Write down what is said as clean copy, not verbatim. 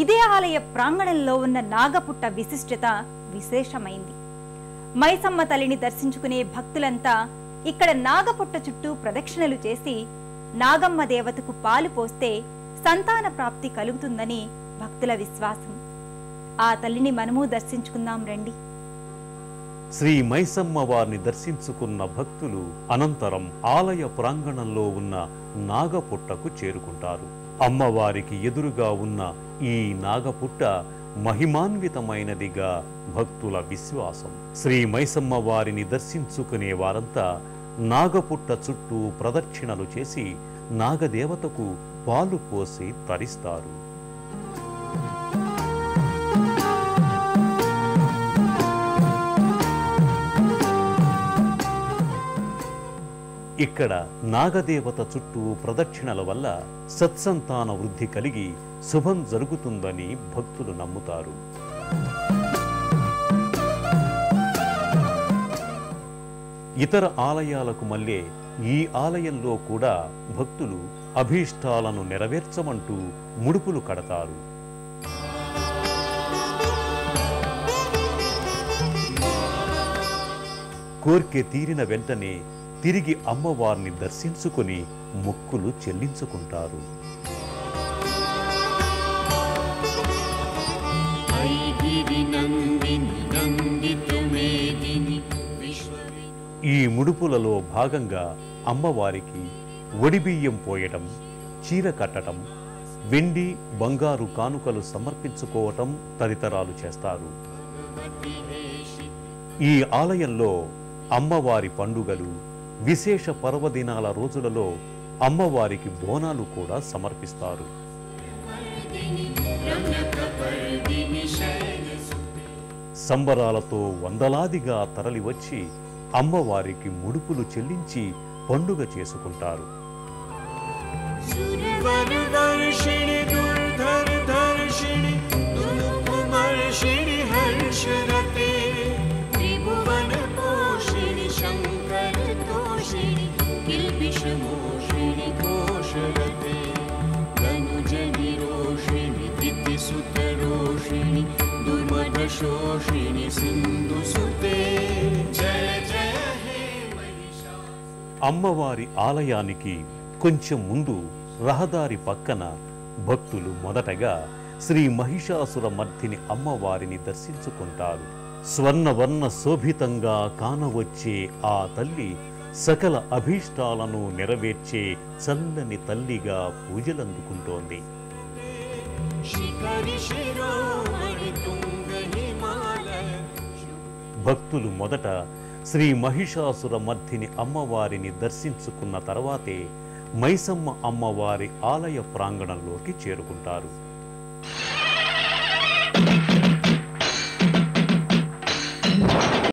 ఇదే ఆలయ ప్రాంగణంలో ఉన్న నాగపుట్ట విశిష్టత విశేషమైంది. మైసమ్మ తల్లిని దర్శించుకునే భక్తులంతా ఇక్కడ నాగపుట్ట చుట్టూ ప్రదక్షిణలు చేసి నాగమ్మ దేవతకు పాలు పోస్తే సంతాన ప్రాప్తి కలుగుతుందని భక్తుల విశ్వాసం. ఆ తల్లిని మనము దర్శించుకుందాం రండి. శ్రీ మైసమ్మ వారిని దర్శించుకున్న భక్తులు అనంతరం ఆలయ ప్రాంగణంలో ఉన్న నాగపుట్టకు చేరుకుంటారు. అమ్మవారికి ఎదురుగా ఉన్న ఈ నాగపుట్ట మహిమాన్వితమైనదిగా భక్తుల విశ్వాసం. శ్రీ మైసమ్మ వారిని దర్శించుకునే వారంతా నాగపుట్ట చుట్టూ ప్రదక్షిణలు చేసి నాగదేవతకు పాలు పోసి తరిస్తారు. ఇక్కడ నాగదేవత చుట్టూ ప్రదక్షిణల వల్ల సత్సంతాన వృద్ధి కలిగి శుభం జరుగుతుందని భక్తులు నమ్ముతారు. ఇతర ఆలయాలకు మళ్ళీ ఈ ఆలయంలో కూడా భక్తులు అభీష్టాలను నెరవేర్చమంటూ ముడుపులు కడతారు. కోర్కె తీరిన వెంటనే తిరిగి అమ్మవారిని దర్శించుకుని మొక్కులు చెల్లించుకుంటారు. ఈ ముడుపులలో భాగంగా అమ్మవారికి ఒడిబియ్యం పోయటం, చీర కట్టడం, వెండి బంగారు కానుకలు సమర్పించుకోవటం తదితరాలు చేస్తారు. ఈ ఆలయంలో అమ్మవారి పండుగలు, విశేష పర్వదినాల రోజులలో అమ్మవారికి బోనాలు కూడా సమర్పిస్తారు. సంబరాలతో వందలాదిగా తరలివచ్చి అమ్మవారికి ముడుపులు చెల్లించి పండుగ చేసుకుంటారు. అమ్మవారి ఆలయానికి కొంచెం ముందు రహదారి పక్కన భక్తులు మొదటగా శ్రీ మహిషాసుర మర్దిని అమ్మవారిని దర్శించుకుంటారు. స్వర్ణవర్ణ శోభితంగా కానవచ్చే ఆ తల్లి సకల అభీష్టాలను నెరవేర్చే చల్లని తల్లిగా పూజలందుకుంటోంది. భక్తులు మొదట శ్రీ మహిషాసుర మర్దిని అమ్మవారిని దర్శించుకున్న తర్వాతే మైసమ్మ అమ్మవారి ఆలయ ప్రాంగణంలోకి చేరుకుంటారు.